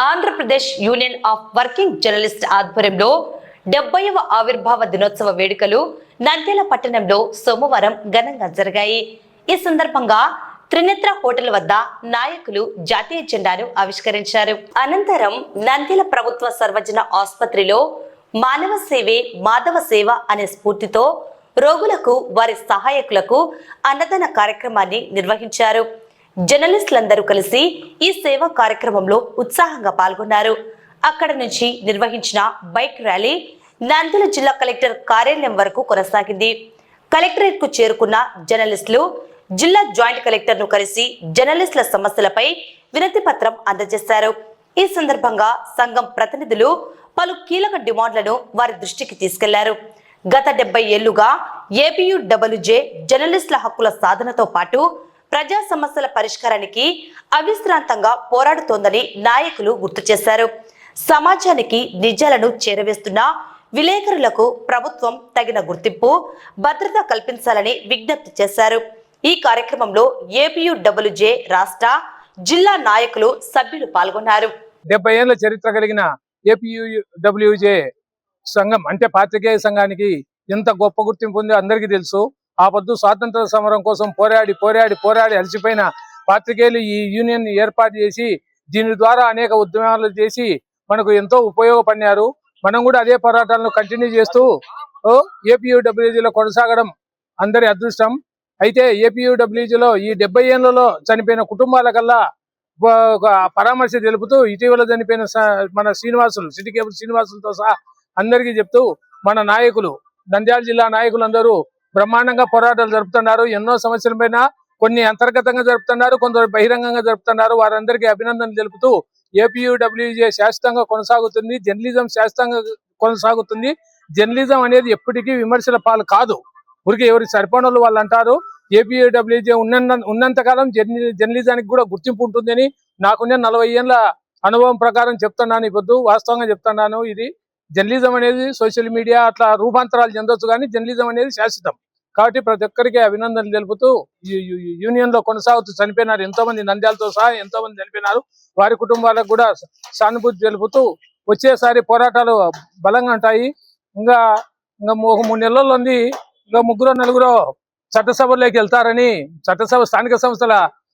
Andhra Pradesh union of working journalist ఆధ్వర్యంలో 70వ ఆవిర్భావ దినోత్సవ వేడుకలు నంద్యాల పట్టణంలో సోమవారం ఘనంగా జరిగాయి. ఈ సందర్భంగా త్రినేత్ర హోటల్ వద్ద నాయకులు జాతీయ జెండాను ఆవిష్కరించారు. అనంతరం నంద్యాల ప్రభుత్వ సర్వజన ఆసుపత్రిలో మానవ సేవే మాధవ సేవ అనే స్ఫూర్తితో రోగులకు వారి సహాయకులకు అన్నదాన కార్యక్రమాన్ని నిర్వహించారు. జర్నలిస్టులందరూ కలిసి ఈ సేవా కార్యక్రమంలో ఉత్సాహంగా పాల్గొన్నారు. అక్కడ నుంచి నిర్వహించిన బైక్ ర్యాలీ నంద్యాల జిల్లా కలెక్టర్ కార్యాలయం వరకు కొనసాగింది. కలెక్టరేట్ కు చేరుకున్న జర్నలిస్టులు జిల్లా జాయింట్ కలెక్టర్ ను కలిసి జర్నలిస్టుల సమస్యలపై వినతి పత్రం అందజేశారు. ఈ సందర్భంగా సంఘం ప్రతినిధులు పలు కీలక డిమాండ్లను వారి దృష్టికి తీసుకెళ్లారు. గత 70 ఏళ్లుగా ఏపీయూడబ్ల్యూజే జర్నలిస్టుల హక్కుల సాధనతో పాటు ప్రజా సమస్యల పరిష్కారానికి అవిశ్రాంతంగా పోరాడుతోందని నాయకులు గుర్తు చేశారు. సమాజానికి నిజాలను చేరవేస్తున్న విలేకరులకు ప్రభుత్వం తగిన గుర్తింపు భద్రత కల్పించాలని విజ్ఞప్తి చేశారు. ఈ కార్యక్రమంలో ఏపీయూడబ్ల్యూజే రాష్ట్ర జిల్లా నాయకులు సభ్యులు పాల్గొన్నారు. 70 ఏళ్ల చరిత్ర కలిగిన ఏపీయూడబ్ల్యూజే సంఘం అంటే పాత్రికేయ సంఘానికి ఎంత గొప్ప గుర్తింపు ఉందో అందరికీ తెలుసు. ఆ పొద్దు స్వాతంత్ర సమరం కోసం పోరాడి అలసిపోయిన పాత్రికేయులు ఈ యూనియన్ ఏర్పాటు చేసి దీని ద్వారా అనేక ఉద్యమాలు చేసి మనకు ఎంతో ఉపయోగపడినారు. మనం కూడా అదే పోరాటాలను కంటిన్యూ చేస్తూ ఏపీయూడబ్ల్యూజీలో కొనసాగడం అందరి అదృష్టం. అయితే ఏపీయూడబ్ల్యూజీలో ఈ 70 ఏళ్లలో చనిపోయిన కుటుంబాల కల్లా పరామర్శ తెలుపుతూ ఇటీవల చనిపోయిన మన శ్రీనివాసులు సిటీ కేబుల్ శ్రీనివాసులతో సహా అందరికీ చెప్తూ మన నాయకులు నంద్యాల జిల్లా నాయకులందరూ బ్రహ్మాండంగా పోరాటాలు జరుపుతున్నారు. ఎన్నో సమస్యల పైన కొన్ని అంతర్గతంగా జరుపుతున్నారు, కొందరు బహిరంగంగా జరుపుతున్నారు. వారందరికీ అభినందనలు తెలుపుతూ ఏపీయూడబ్ల్యూజే శాశ్వతంగా కొనసాగుతుంది, జర్నలిజం శాశ్వతంగా కొనసాగుతుంది. జర్నలిజం అనేది ఎప్పటికీ విమర్శల పాలు కాదు. ఊరికి ఎవరికి సరిపడిన వాళ్ళు అంటారు. ఏపీయూడబ్ల్యూజే ఉన్నంత కాలం జర్నలిజానికి కూడా గుర్తింపు ఉంటుందని నాకున్న 40 ఏళ్ల అనుభవం ప్రకారం చెప్తున్నాను. ఇప్పుడు వాస్తవంగా చెప్తున్నాను. ఇది జర్నలిజం అనేది సోషల్ మీడియా అట్లా రూపాంతరాలు చెందొచ్చు, కానీ జర్నలిజం అనేది శాశ్వతం. కాబట్టి ప్రతి ఒక్కరికి అభినందనలు తెలుపుతూ యూనియన్ లో కొనసాగుతూ చనిపోయినారు ఎంతో మంది, నంద్యాలతో సహా ఎంతో మంది చనిపోయినారు. వారి కుటుంబాలకు కూడా సానుభూతి తెలుపుతూ వచ్చేసారి పోరాటాలు బలంగా ఉంటాయి. ఇంకా 3 నెలల్లో ఉంది. ఇంకా 3-4 చట్టసభల్లోకి వెళ్తారని, స్థానిక సంస్థల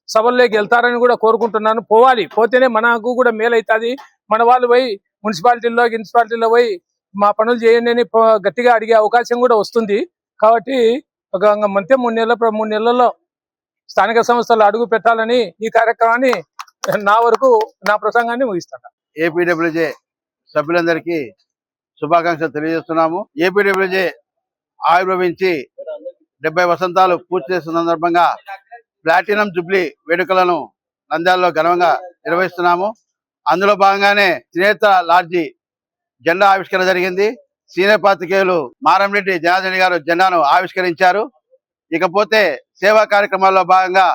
సభల్లోకి వెళ్తారని కూడా కోరుకుంటున్నాను. పోవాలి, పోతేనే మనకు కూడా మేలవుతుంది. మన వాళ్ళు పోయి మున్సిపాలిటీలో పోయి మా పనులు చేయండి అని గట్టిగా అడిగే అవకాశం కూడా వస్తుంది. కాబట్టి ఒక 3 నెలల్లో స్థానిక సంస్థలు అడుగు పెట్టాలని ఈ కార్యక్రమాన్ని నా ప్రసంగాన్ని ముగిస్తాను. ఏపీడబ్ల్యూజే సభ్యులందరికీ శుభాకాంక్షలు తెలియజేస్తున్నాము. ఏపీడబ్ల్యూజే ఆవిర్భవించి 70 వసంతాలు పూర్తి చేస్తున్న సందర్భంగా ప్లాటినం జూబ్లీ వేడుకలను నంద్యాలలో ఘనంగా నిర్వహిస్తున్నాము. అందులో భాగంగానే త్రినేత్ర లాడ్జి జెండా ఆవిష్కరణ జరిగింది. సీనియర్ పాత్రికేయులు మారంరెడ్డి జనార్దన్ గారు జెండాను ఆవిష్కరించారు. ఇకపోతే సేవా కార్యక్రమాల్లో భాగంగా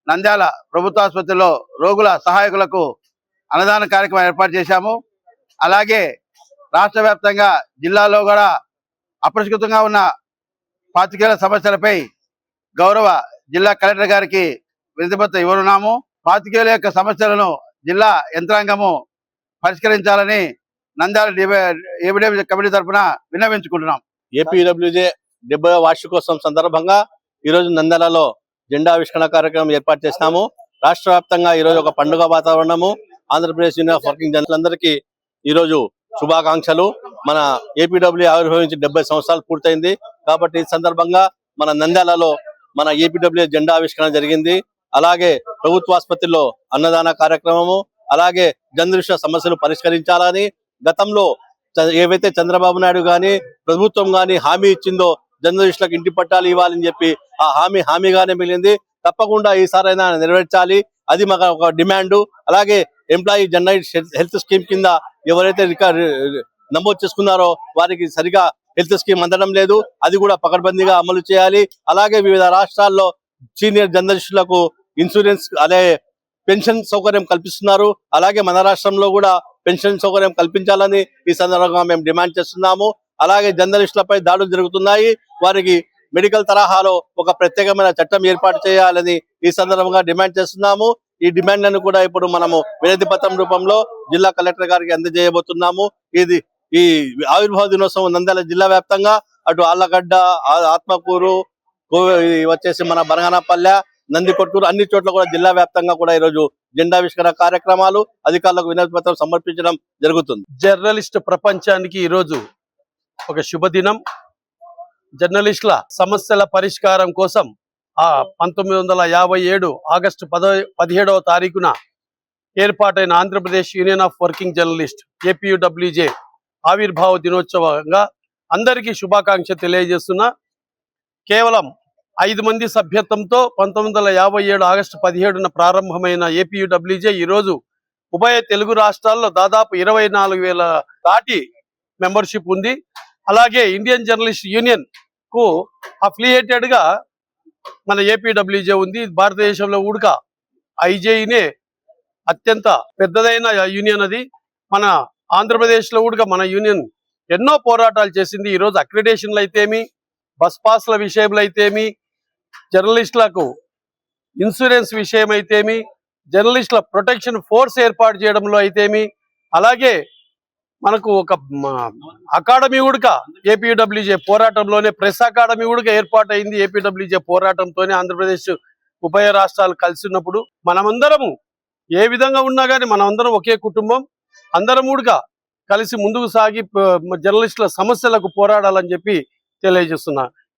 నంద్యాల ప్రభుత్వ ఆసుపత్రిలో రోగుల సహాయకులకు అన్నదాన కార్యక్రమం ఏర్పాటు చేశాము. అలాగే రాష్ట్ర వ్యాప్తంగా జిల్లాలో కూడా అపరిష్కృతంగా ఉన్న పాత్రికేయుల సమస్యలపై గౌరవ జిల్లా కలెక్టర్ గారికి వినతిపత్రం ఇవ్వనున్నాము. పాత్రికేయుల యొక్క సమస్యలను జిల్లా యంత్రాంగము పరిష్కరించాలని నంద్యాల ఏపీడబ్ల్యూజే కమిటీ తరఫున విన్నవించుకుంటున్నాం. ఏపీడబ్ల్యూజే 70వ వార్షికోత్సవం సందర్భంగా ఈరోజు నంద్యాలలో జెండా ఆవిష్కరణ కార్యక్రమం ఏర్పాటు చేసినాము. రాష్ట్ర వ్యాప్తంగా ఈరోజు ఒక పండుగ వాతావరణము. ఆంధ్రప్రదేశ్ యూనియన్ ఆఫ్ వర్కింగ్ జర్నలిస్టులందరికీ ఈరోజు శుభాకాంక్షలు. మన ఏపీడబ్ల్యూజే ఆవిర్భవించి 70 సంవత్సరాలు పూర్తయింది. కాబట్టి ఈ సందర్భంగా మన నంద్యాలలో మన ఏపీడబ్ల్యూజే జెండా ఆవిష్కరణ జరిగింది. అలాగే ప్రభుత్వ ఆసుపత్రిలో అన్నదాన కార్యక్రమము, అలాగే జర్నలిస్టుల సమస్యలు పరిష్కరించాలని గతంలో ఏవైతే చంద్రబాబు నాయుడు గాని ప్రభుత్వం గాని హామీ ఇచ్చిందో జర్నలిస్టులకు ఇంటి పట్టాలు ఇవ్వాలని చెప్పి ఆ హామీగానే మిగిలింది. తప్పకుండా ఈసారైనా నెరవేర్చాలి, అది మాకు ఒక డిమాండ్. అలాగే ఎంప్లాయీ జనరల్ హెల్త్ స్కీమ్ కింద ఎవరైతే నమోదు చేసుకున్నారో వారికి సరిగా హెల్త్ స్కీమ్ అందడం లేదు, అది కూడా పకడ్బందీగా అమలు చేయాలి. అలాగే వివిధ రాష్ట్రాల్లో సీనియర్ జర్నలిస్టులకు ఇన్సూరెన్స్ అలాగే పెన్షన్ సౌకర్యం కల్పిస్తున్నారు. అలాగే మన రాష్ట్రంలో కూడా పెన్షన్ సౌకర్యం కల్పించాలని ఈ సందర్భంగా మేము డిమాండ్ చేస్తున్నాము. అలాగే జర్నలిస్టులపై దాడులు జరుగుతున్నాయి, వారికి మెడికల్ తరహాలో ఒక ప్రత్యేకమైన చట్టం ఏర్పాటు చేయాలని ఈ సందర్భంగా డిమాండ్ చేస్తున్నాము. ఈ డిమాండ్లను కూడా ఇప్పుడు మనము వినతి పత్రం రూపంలో జిల్లా కలెక్టర్ గారికి అందజేయబోతున్నాము. ఈ ఆవిర్భావ దినోత్సవం నంద్యాల జిల్లా వ్యాప్తంగా అటు ఆళ్లగడ్డ, ఆత్మకూరు, వచ్చేసి మన బనగానపల్లె, నందికొట్కూరు అన్ని చోట్ల కూడా జిల్లా వ్యాప్తంగా కూడా ఈరోజు జెండావిష్కరణ కార్యక్రమాలు, అధికారులకు వినతి పత్రం సమర్పించడం జరుగుతుంది. జర్నలిస్ట్ ప్రపంచానికి ఈరోజు ఒక శుభదినం. జర్నలిస్టుల సమస్యల పరిష్కారం కోసం 1957 ఆగస్టు 17వ తారీఖున ఏర్పాటైన Andhra Pradesh union of working journalist APUWJ ఆవిర్భావ దినోత్సవంగా అందరికీ శుభాకాంక్ష తెలియజేస్తున్నా. కేవలం 5 మంది సభ్యత్వంతో 1957 ఆగస్టు 17న ప్రారంభమైన ఏపీయూడబ్ల్యూజే ఈరోజు ఉభయ తెలుగు రాష్ట్రాల్లో దాదాపు 24,000 దాటి మెంబర్షిప్ ఉంది. అలాగే ఇండియన్ జర్నలిస్ట్ యూనియన్ కు అఫిలియేటెడ్ గా మన ఏపీడబ్ల్యూజే ఉంది. భారతదేశంలో కూడా ఐజేఈనే అత్యంత పెద్దదైన యూనియన్. అది మన ఆంధ్రప్రదేశ్ లో కూడా మన యూనియన్ ఎన్నో పోరాటాలు చేసింది. ఈరోజు అక్రిడేషన్లు అయితేమి, బస్ పాస్ల విషయంలో అయితేమి, జర్నలిస్టులకు ఇన్సూరెన్స్ విషయం అయితేమి, జర్నలిస్టుల ప్రొటెక్షన్ ఫోర్స్ ఏర్పాటు చేయడంలో అయితేమి, అలాగే మనకు ఒక అకాడమీ కూడా ఏపీడబ్ల్యూజే పోరాటంలోనే ప్రెస్ అకాడమీ కూడా ఏర్పాటు అయింది. ఏపీడబ్ల్యూజే పోరాటంతోనే ఆంధ్రప్రదేశ్ ఉభయ రాష్ట్రాలు కలిసి ఉన్నప్పుడు మనమందరము ఏ విధంగా ఉన్నా కానీ మనమందరం ఒకే కుటుంబం, అందరం కూడా కలిసి ముందుకు సాగి జర్నలిస్టుల సమస్యలకు పోరాడాలని చెప్పి తెలియజేస్తున్నా.